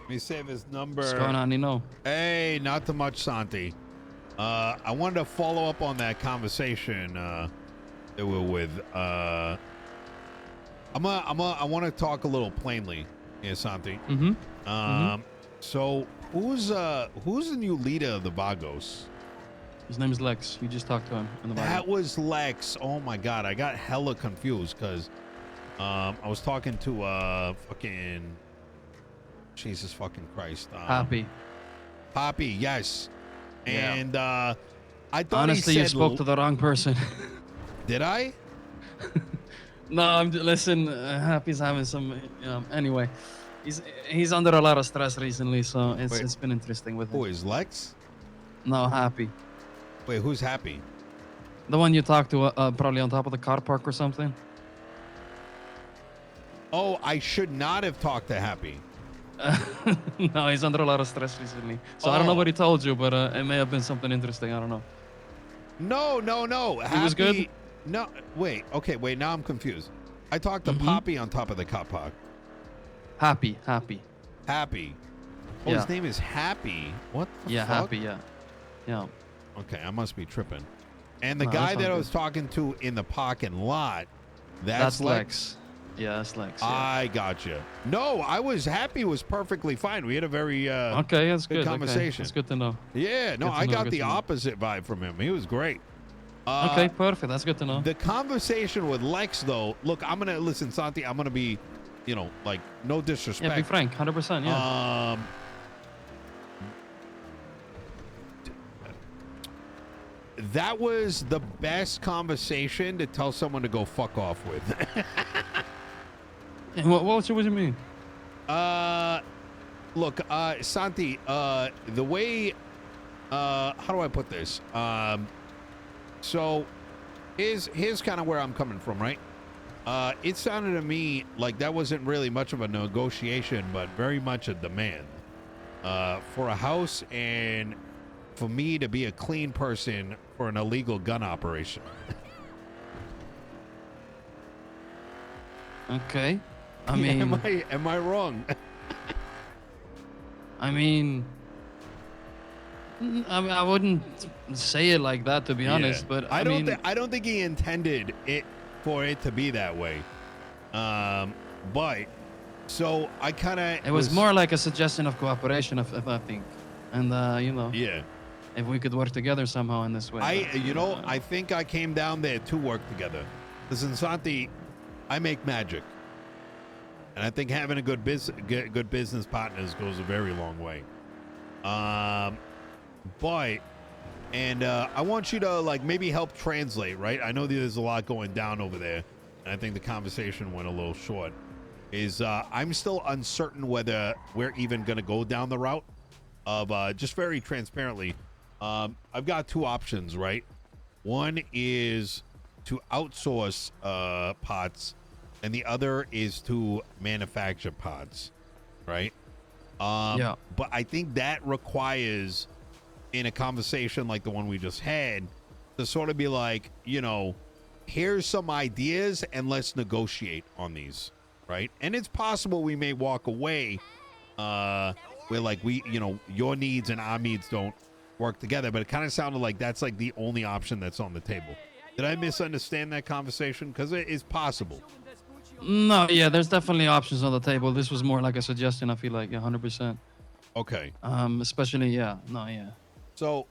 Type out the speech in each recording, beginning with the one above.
Let me save his number. What's going on, Nino? Hey, not too much, Santi. I wanted to follow up on that conversation that we're with. I want to talk a little plainly here, Santi. So who's the new leader of the Vagos? His name is Lex. You just talked to him in the Bible. That was Lex. Oh my God, I got hella confused because I was talking to fucking Jesus fucking Christ. Poppy, yes. Yeah. And I thought honestly, he said you spoke to the wrong person. Did I? No, listen. Happy's having some. Anyway, he's under a lot of stress recently, so it's been interesting with him. Who is Lex? No, Happy. Wait, who's Happy? The one you talked to, probably on top of the car park or something. Oh, I should not have talked to Happy. No, he's under a lot of stress recently. So I don't know what he told you, but it may have been something interesting. I don't know. No. He was good? No, wait. Okay, wait. Now I'm confused. I talked to Poppy on top of the car park. Happy. Oh, Yeah. his name is Happy. What the fuck? Happy, yeah. Okay, I must be tripping. And the guy that I was talking to in the parking lot, that's Lex. Yeah, that's Lex. Yeah. I gotcha. No, I was happy. Was perfectly fine. We had a very okay, that's good conversation. That's good to know. Yeah, no, I got the opposite vibe from him. He was great. Okay, perfect. That's good to know. The conversation with Lex, though, look, I'm gonna listen, Santi. I'm gonna be, like, no disrespect. Yeah, be frank, 100%. Yeah. That was the best conversation to tell someone to go fuck off with. What do you mean? Look, Santi, the way, how do I put this? So here's kind of where I'm coming from, right? It sounded to me like that wasn't really much of a negotiation, but very much a demand, for a house and for me to be a clean person for an illegal gun operation. Okay. I mean, am I wrong? I mean, I wouldn't say it like that, to be honest, but I don't think he intended it for it to be that way. But so I kind of it was more like a suggestion of cooperation, if I think, and yeah, if we could work together somehow in this way. I think I came down there to work together. Listen, Santi, I make magic. And I think having a good business partners goes a very long way. I want you to like maybe help translate, right? I know there's a lot going down over there, and I think the conversation went a little short. I'm still uncertain whether we're even going to go down the route of just very transparently. I've got two options, right? One is to outsource pots, and the other is to manufacture pods, right? Yeah. But I think that requires, in a conversation like the one we just had, to sort of be like, here's some ideas and let's negotiate on these, right? And it's possible we may walk away where like your needs and our needs don't work together, but it kind of sounded like that's like the only option that's on the table. Did I misunderstand that conversation? Because it is possible. No, yeah, there's definitely options on the table. This was more like a suggestion, I feel like, 100%. Okay. Especially, yeah. So,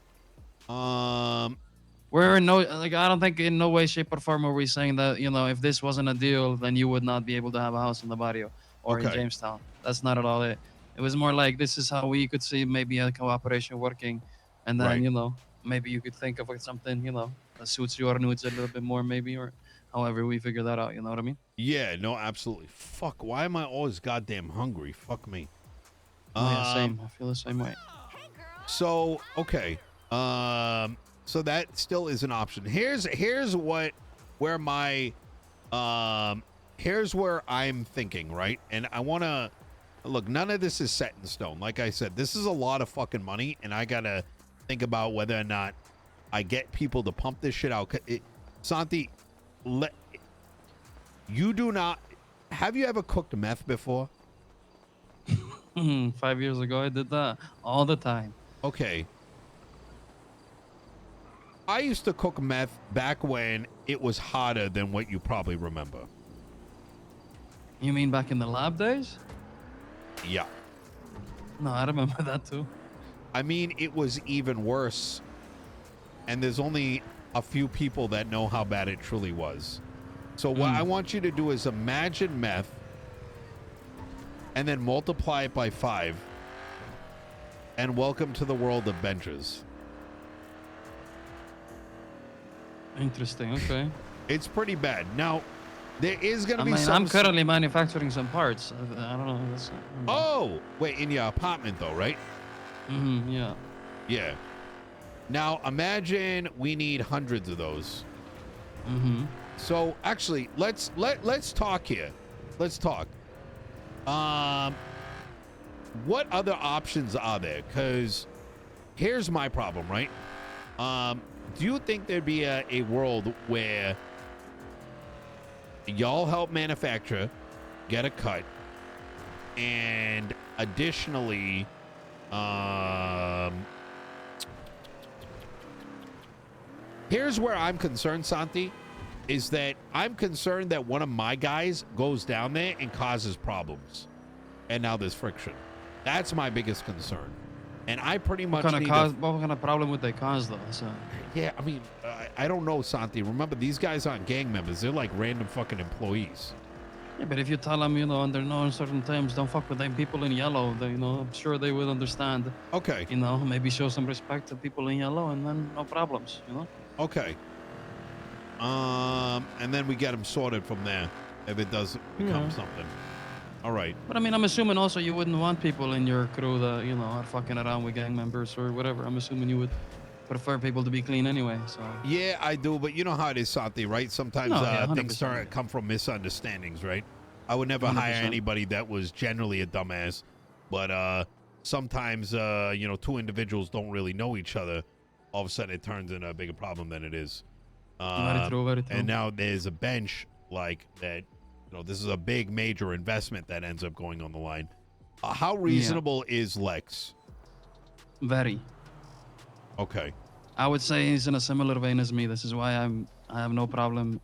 we're in I don't think in no way, shape, or form are we saying that, if this wasn't a deal, then you would not be able to have a house in the barrio or in Jamestown. That's not at all it. It was more like this is how we could see maybe a cooperation working, and then, maybe you could think of something, that suits your needs a little bit more, maybe, or however we figure that out, you know what I mean? Yeah, no, absolutely. Fuck, why am I always goddamn hungry? Fuck me. Yeah, same. I feel the same way. So, okay. So that still is an option. Here's where I'm thinking, right? And I want to look, none of this is set in stone. Like I said, this is a lot of fucking money, and I got to think about whether or not I get people to pump this shit out. Santi, you do not. Have you ever cooked meth before? 5 years ago, I did that all the time. Okay. I used to cook meth back when it was hotter than what you probably remember. You mean back in the lab days? Yeah. No, I remember that too. I mean, it was even worse. And there's only a few people that know how bad it truly was. So what I want you to do is imagine meth and then multiply it by 5. And welcome to the world of benches. Interesting. Okay. It's pretty bad. Now, there is going to be some... I'm currently manufacturing some parts. I don't know. Oh, wait, in your apartment though, right? Yeah. Yeah. Now, imagine we need hundreds of those. So, actually, let's talk here. Let's talk. What other options are there? Because here's my problem, right? Do you think there'd be a world where y'all help manufacture, get a cut, and additionally, here's where I'm concerned, Santi, is that I'm concerned that one of my guys goes down there and causes problems. And now there's friction. That's my biggest concern. And I pretty much what kind of problem would they cause, though? So. Yeah, I mean, I don't know, Santi. Remember, these guys aren't gang members. They're like random fucking employees. Yeah, but if you tell them, under no uncertain terms, don't fuck with them people in yellow, I'm sure they will understand. Okay. Maybe show some respect to people in yellow, and then no problems, Okay. And then we get them sorted from there if it does become something. All right. But I mean, I'm assuming also you wouldn't want people in your crew that, are fucking around with gang members or whatever. I'm assuming you would prefer people to be clean anyway, so. Yeah, I do, but you know how it is, Santi, right? Sometimes things come from misunderstandings, right? I would never 100%. Hire anybody that was generally a dumbass, but sometimes, two individuals don't really know each other. All of a sudden, it turns into a bigger problem than it is. Very true, very true. And now there's a bench like that. This is a big major investment that ends up going on the line. How reasonable is Lex? Very. Okay. I would say he's in a similar vein as me. This is why I have no problem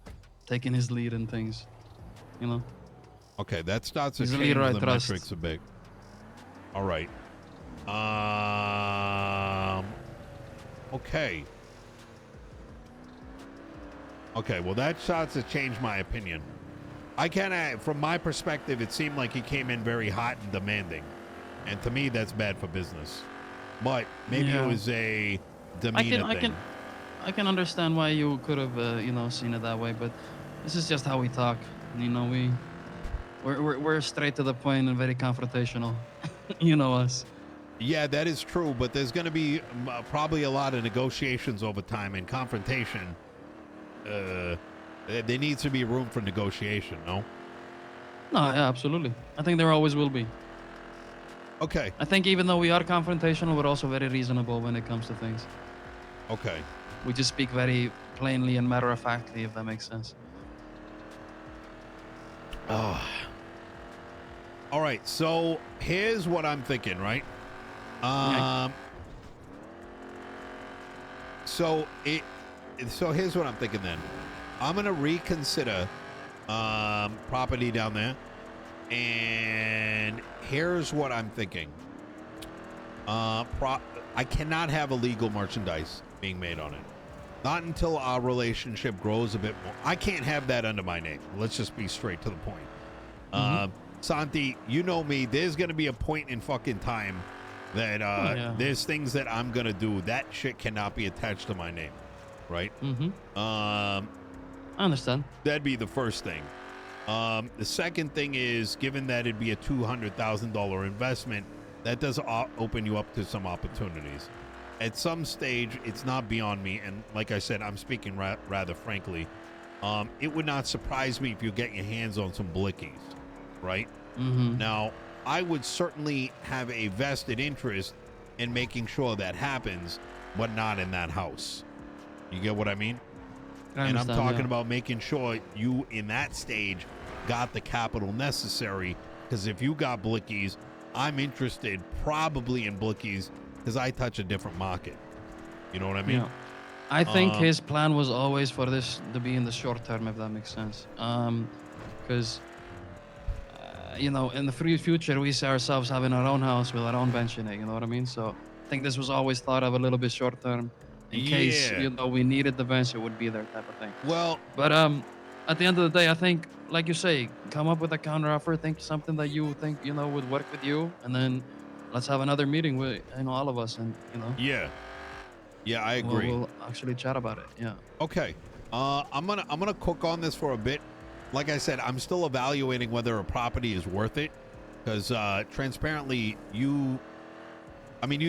taking his lead in things. Okay, that starts to he's change the metrics a bit. All right. Okay. Okay, well, that starts to change my opinion. From my perspective, it seemed like he came in very hot and demanding. And to me, that's bad for business. But maybe it was a demeanor thing. I can understand why you could have, seen it that way. But this is just how we talk. We're straight to the point and very confrontational. You know us. Yeah, that is true. But there's going to be probably a lot of negotiations over time and confrontation. There needs to be room for negotiation, no? No, yeah, absolutely. I think there always will be. Okay. I think even though we are confrontational, we're also very reasonable when it comes to things. Okay. We just speak very plainly and matter-of-factly, if that makes sense. All right, so here's what I'm thinking, right? So here's what I'm thinking then. I'm going to reconsider property down there. And here's what I'm thinking. I cannot have illegal merchandise being made on it. Not until our relationship grows a bit more. I can't have that under my name. Let's just be straight to the point. Santi, you know me. There's going to be a point in fucking time that there's things that I'm going to do. That shit cannot be attached to my name. Right? I understand. That'd be the first thing. The second thing is, given that it'd be a $200,000 investment, that does open you up to some opportunities. At some stage, it's not beyond me, and like I said, I'm speaking rather frankly. It would not surprise me if you get your hands on some blickies, right? Now, I would certainly have a vested interest in making sure that happens, but not in that house. You get what I mean? And I'm talking about making sure you, in that stage, got the capital necessary, because if you got blickies, I'm interested probably in Blickies because I touch a different market. You know what I mean? Yeah. I think his plan was always for this to be in the short term, if that makes sense. Because you know, in the future, we see ourselves having our own house with our own bench in it. You know what I mean? So I think this was always thought of a little bit short term, in case Yeah. you know we needed the bench, it would be there type of thing. Well, But at the end of the day, I think, like you say, come up with a counter offer. Think something that you think you know would work with you, and then let's have another meeting with all of us, and you know. yeah. Yeah, I agree. We'll actually chat about it. Yeah. Okay. I'm gonna cook on this for a bit. Like I said, I'm still evaluating whether a property is worth it. Because transparently, you've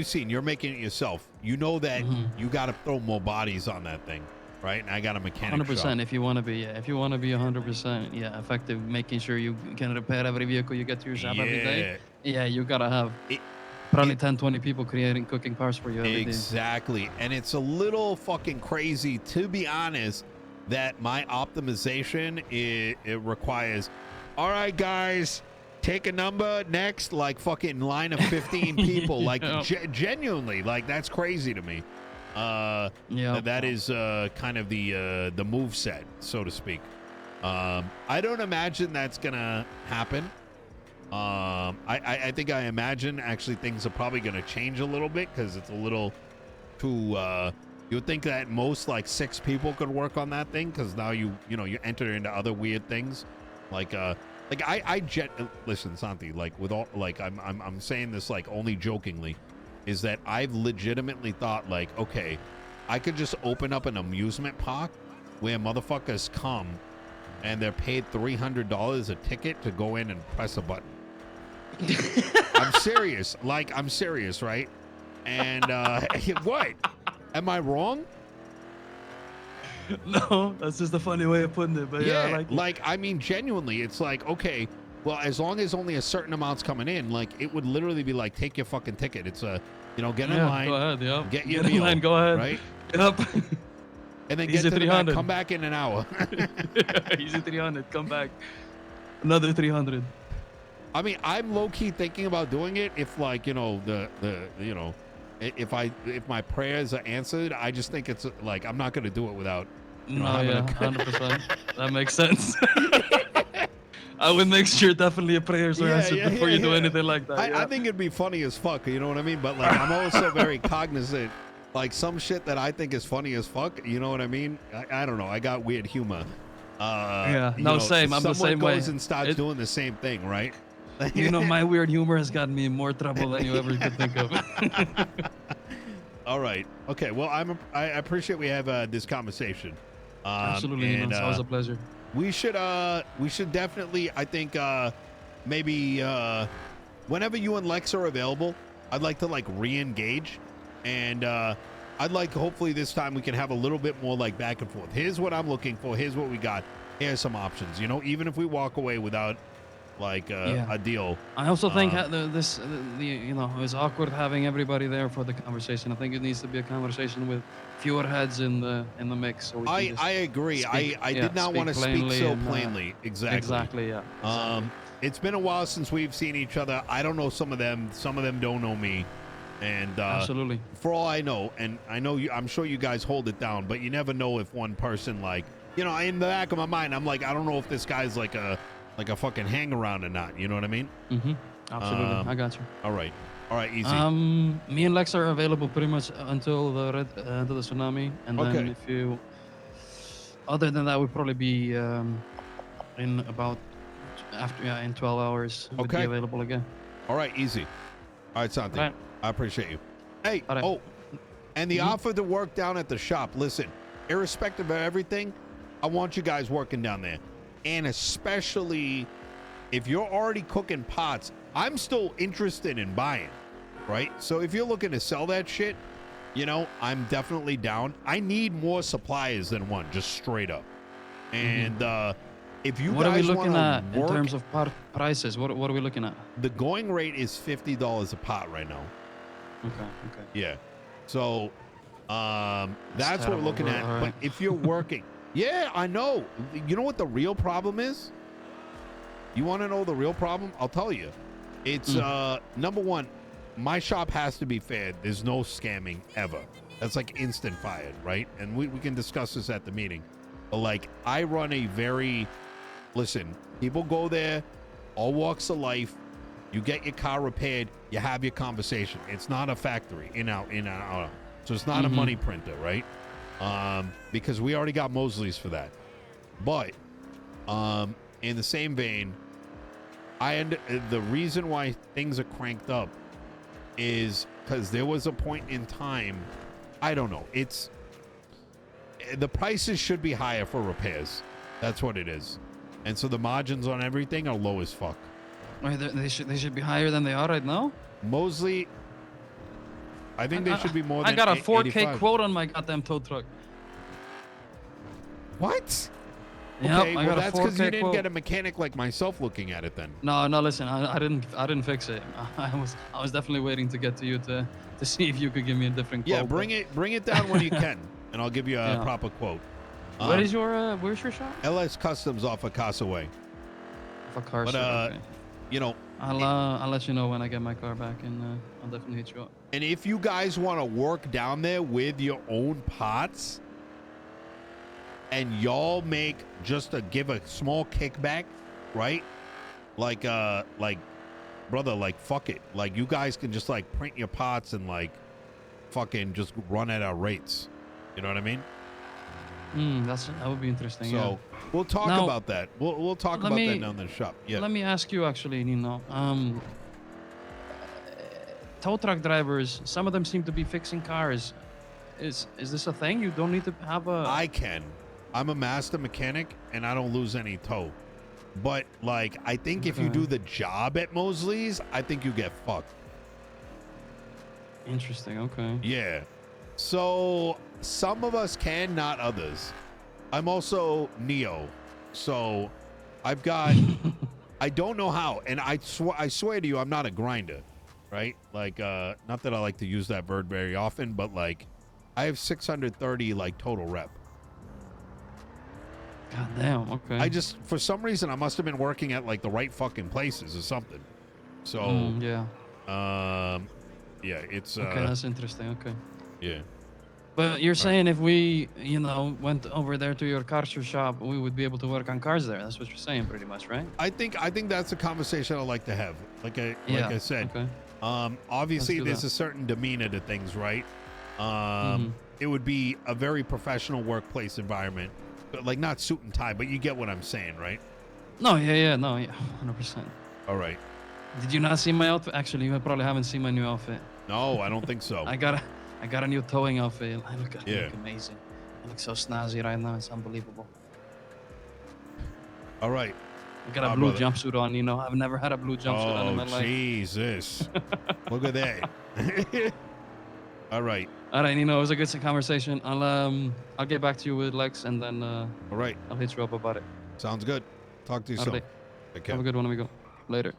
seen, you're making it yourself. You know that you got to throw more bodies on that thing, right? And I got a mechanic 100%. shop. If you want to be, if you want to be 100%, effective, making sure you can repair every vehicle you get to your shop every day. Yeah, you gotta have probably 10, 20 people cooking parts for you every day. Exactly, and it's a little fucking crazy, to be honest, that my optimization it requires. All right, guys. Take a number next, like fucking line of 15 people. Like genuinely, like that's crazy to me. That is kind of the move set, so to speak. I don't imagine that's gonna happen. I think I imagine actually things are probably gonna change a little bit because it's a little too. You would think that at most like 6 people could work on that thing because now you enter into other weird things like listen, Santi, like with all, like I'm saying this like only jokingly, is that I've legitimately thought like, okay, I could just open up an amusement park where motherfuckers come and they're paid $300 a ticket to go in and press a button. I'm serious, right? And what? Am I wrong? No, that's just a funny way of putting it. But yeah, I mean, genuinely, it's like, okay, well, as long as only a certain amount's coming in, like it would literally be like, take your fucking ticket. It's get in line. Go ahead, yeah. Get your in meal, line, go ahead. Right? Yep. And then get to the back, come back in an hour. Easy 300, come back. Another 300. I mean, I'm low key thinking about doing it if like, if my prayers are answered. I just think it's like I'm not going to do it without 100%. That makes sense. I would make sure definitely your prayers are answered before you do anything like that. I think it'd be funny as fuck, you know what I mean? But like I'm also very cognizant, like some shit that I think is funny as fuck, you know what I mean? I don't know, I got weird humor. Same. I'm the same way. Someone goes and starts doing the same thing, right? You know, my weird humor has gotten me in more trouble than you ever could think of. All right. Okay. Well, I appreciate we have this conversation. Absolutely. It's always a pleasure. We should definitely, I think, maybe whenever you and Lex are available, I'd like to like re-engage, and I'd like hopefully this time we can have a little bit more like back and forth. Here's what I'm looking for. Here's what we got. Here's some options. You know, even if we walk away without like a deal. I also think it's awkward having everybody there for the conversation. I think it needs to be a conversation with fewer heads in the mix. So I agree. I did not want to speak so plainly. Exactly. Yeah. It's been a while since we've seen each other. I don't know some of them. Some of them don't know me. And absolutely. For all I know, and I know I'm sure you guys hold it down, but you never know if one person like, in the back of my mind, I'm like, I don't know if this guy's like a fucking hang around or not. You know what I mean? Mm-hmm. Absolutely. I got you. All right, easy. Me and Lex are available pretty much until the tsunami, and then if you, other than that, we'd probably be in about in 12 hours. We'd be available again. All right, easy. All right, Santi. Right. I appreciate you. Hey, right. And the offer to work down at the shop. Listen, irrespective of everything, I want you guys working down there. And especially if you're already cooking pots, I'm still interested in buying, right? So if you're looking to sell that shit, I'm definitely down. I need more suppliers than one, just straight up. And if you what guys are we looking at work, in terms of part prices? What are we looking at? The going rate is $50 a pot right now. Okay. Yeah. So that's what we're looking at. Right. But if you're working, yeah, I know. You know what the real problem is? You want to know the real problem? I'll tell you. It's number one, my shop has to be fair. There's no scamming ever. That's like instant fired, right? And we can discuss this at the meeting. But like, I run a very, listen, people go there, all walks of life. You get your car repaired, you have your conversation. It's not a factory, in, out, out. So it's not a money printer, right? Because we already got Mosley's for that. But in the same vein, the reason why things are cranked up is because there was a point in time, I don't know, the prices should be higher for repairs. That's what it is. And so the margins on everything are low as fuck. Wait, they should be higher than they are right now? Mosley, I think they should be more than I got a 4K 85. quote on my goddamn tow truck. What? Yep, Okay, I well got a that's because you 4K didn't quote. get a mechanic like myself looking at it then. No, listen, I didn't fix it. I was definitely waiting to get to you to see if you could give me a different quote. Yeah, bring it down when you can, and I'll give you a proper quote. Where's your shop? LS Customs off of Casa Way. For car. But okay. you know, I'll let you know when I get my car back, and I'll definitely hit you up. and if you guys want to work down there with your own parts, and y'all make give a small kickback, right? Like brother, like fuck it, like you guys can just like print your parts and like fucking just run at our rates. You know what I mean? That would be interesting. So yeah. we'll talk Now, about that. We'll talk about that down in the shop. Yeah. Let me ask you actually, Nino. Tow truck drivers, some of them seem to be fixing cars. Is this a thing? You don't need to have a. I can. I'm a master mechanic and I don't lose any tow. But like, I think if you do the job at Mosley's, I think you get fucked. Interesting. Okay. Yeah. So some of us can, not others. I'm also Neo. So I've got, I don't know how. And I swear to you, I'm not a grinder, right? Like, not that I like to use that word very often, but like I have 630 like total rep. God damn. Okay. I just, for some reason, I must have been working at like the right fucking places or something. So, yeah. Yeah, it's okay. That's interesting. Okay. Yeah. But you're saying if we, went over there to your car shop, we would be able to work on cars there. That's what you're saying, pretty much, right? I think that's a conversation I like to have. Like I said. Okay. Obviously there's a certain demeanor to things, right? It would be a very professional workplace environment, but like not suit and tie, but you get what I'm saying, right? No, yeah, 100%. All right. Did you not see my outfit? Actually, you probably haven't seen my new outfit. No, I don't think so. I got a new towing outfit. I look amazing. I look so snazzy right now. It's unbelievable. All right. I got a blue jumpsuit on, I've never had a blue jumpsuit on in my life. Oh, Jesus. Look at that. All right. All right, Nino, it was a good conversation. I'll get back to you with Lex, and then all right. I'll hit you up about it. Sounds good. Talk to you soon. Have a good one, amigo. Later.